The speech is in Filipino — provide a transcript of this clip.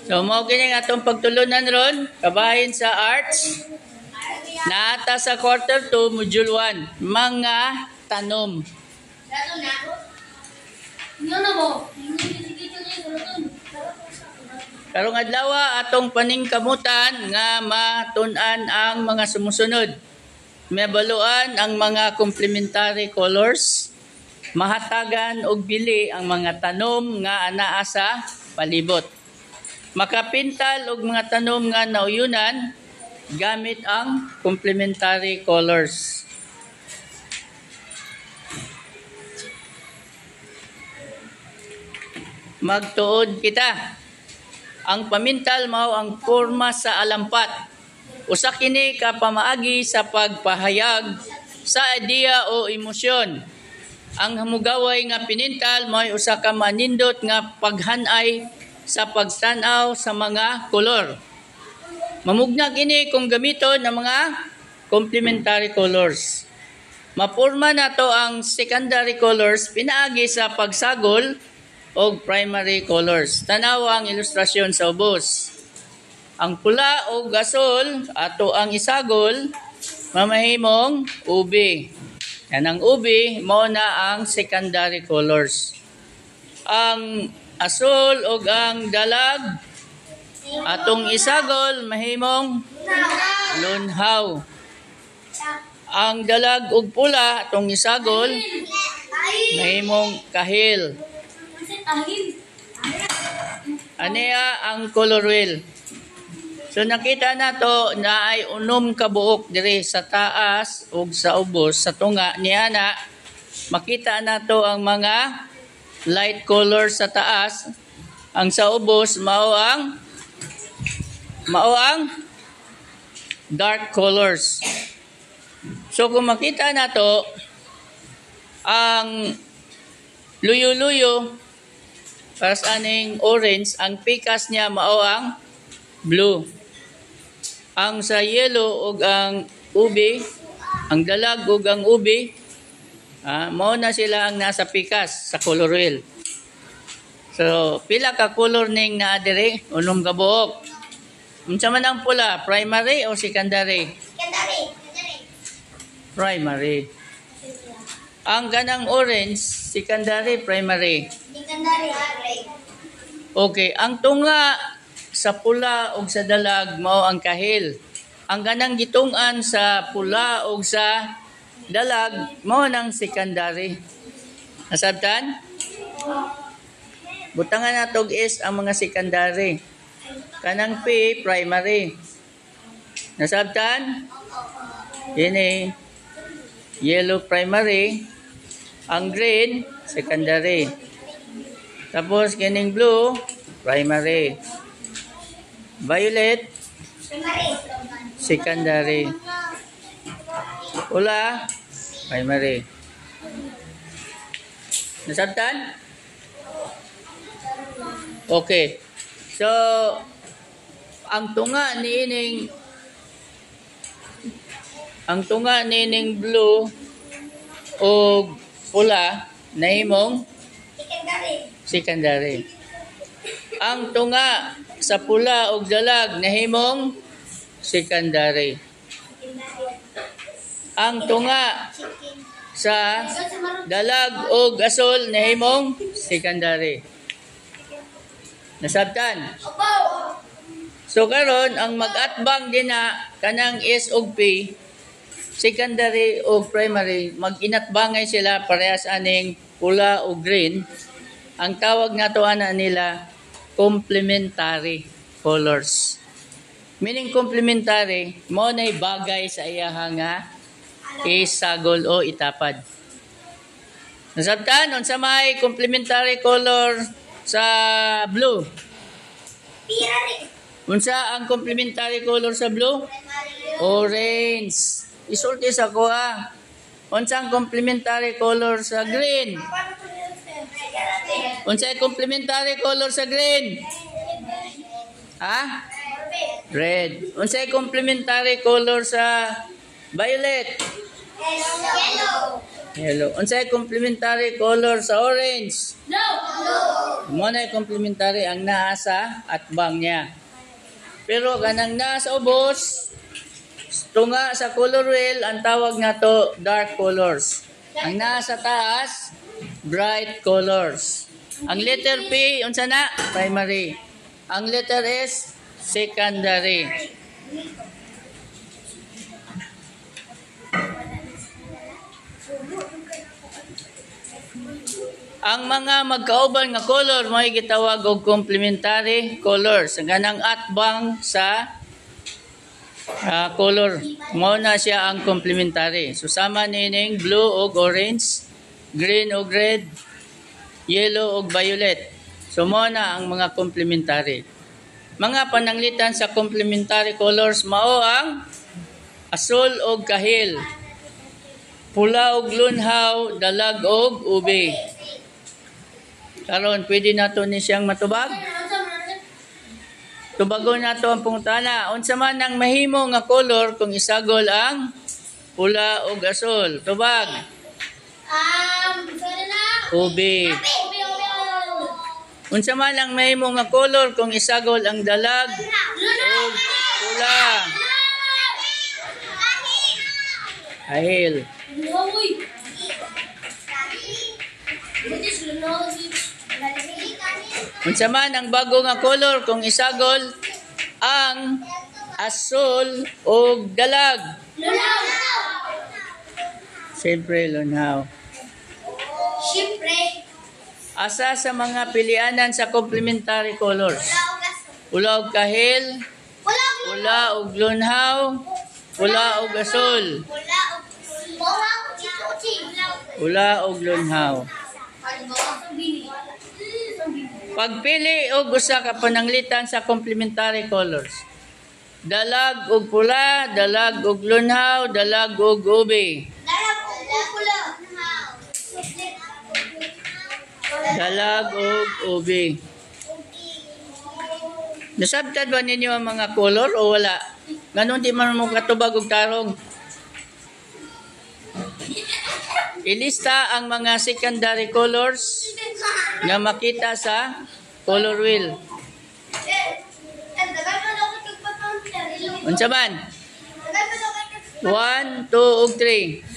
So mao kini nga atong pagtulunan ron kabahin sa arts. Naata sa quarter 2 module 1 mga tanom. Karong adlaw atong paningkamutan nga matun-an ang mga sumusunod. Mabaluan ang mga complementary colors, mahatagan og bili ang mga tanom nga anaa sa palibot. Makapintal og mga tanom nga nauyunan gamit ang complementary colors. Magtuod kita. Ang pamintal mao ang porma sa alampat. Usa kini ka pamaagi sa pagpahayag sa ideya o emosyon. Ang hamugaway nga pinintal mao usa ka manindot nga paghanay sa pagtan-aw sa mga kolor. Mamugna kini kung gamiton ng mga complementary colors. Maporma nato ang secondary colors pinaagi sa pagsagol o primary colors. Tanaw ang ilustrasyon sa ubos. Ang pula o gasol ato ang isagol mamahimong ube. Yan ang ube mao na ang secondary colors. Ang asol o ang dalag atong isagol mahimong lunhaw. Ang dalag ug pula atong isagol mahimong kahil. Aniya ang color wheel. So nakita nato na ay unom ka buok diri sa taas ug sa ubos sa tunga niya na makita nato ang mga light color sa taas, ang sa ubos mao ang dark colors. So kung makita nato ang luyo-luyo para sa aning orange, ang pikas niya mao ang blue. Ang sa yellow ug ang ube, ang dalag ug ang ube, mao na sila ang nasa pikas sa color wheel. So, pila ka color ning naa diri? Unom ka buok. Unsa man ang pula, primary o secondary? Primary. Ang ganang orange, secondary, primary. Okay, ang tunga sa pula o sa dalag mao ang kahil. Ang ganang gitung-an sa pula o sa dalag mao nang secondary. Nasabtan? Butangan natog is ang mga secondary. Kanang P, primary. Nasabtan? Ini yellow primary. Ang green, secondary. Tapos kining blue, primary. Violet, secondary. Pula, primary. Nasabtan? Okay. So, ang tunga nining blue o pula nahimong secondary. Ang tunga sa pula o dalag nahimong secondary. Ang tunga sa dalag o gasol nahimong secondary. Nasabtan? So karon ang mag-atbang din na kanang S ug P, secondary o primary, mag-inatbangay sila parehas aning pula o green. Ang tawag nato ana nila complementary colors. Meaning complementary, mo nay bagay sa iyaha nga isagol o itapad. Nasabtan unsa may complementary color sa blue? Unsa ang complementary color sa blue? Orange. Isulti sa ko Unsa ang complementary color sa green? Unsa ang complementary color sa green? Red. Unsa ang complementary color sa violet? Yellow. Unsa ang complementary color sa orange? Mo na complementary ang naa sa atbang niya. Pero kanang naa sa ubos, tunga sa color wheel, ang tawag na to dark colors. Ang naa sa taas, bright colors. Ang letter P, unsa na? Primary. Ang letter S, secondary. Ang mga magkauban nga color may gitawag og complementary colors. Ang ganang atbang sa color mo na siya ang complementary. Susama nining blue og orange, green og red, yellow og violet. So mo na ang mga complementary. Mga pananglitan sa complementary colors mao ang asul og kahil, pula og lunhaw, dalag og ube. Karon pwede nato ni siyang matubag. Tubagon nato ang pungtana. Unsa man ang mahimo nga color kung isagol ang pula ug asul? Tubag. Ube. Unsa man ang mahimo nga color kung isagol ang dalag ug pula? Kahil. Unsa man ang bago nga color kung isagol ang asul ug dalag? Siyempre, lunhaw. Asa sa mga pilianan sa complementary colors? Pula ug kahil, pula ug lunhaw, pula ug asul. Pula ug lunhaw. Pagpili og usa ka pananglitan sa complementary colors. Dalag og pula, dalag og lunhaw, dalag og ube. Dalag og ube. Nasabtad ba ninyo ang mga color o wala? Ganon di man mo katubag og tarong. Ilista ang mga secondary colors na makita sa color wheel. Unsa man? 1, 2 ug 3.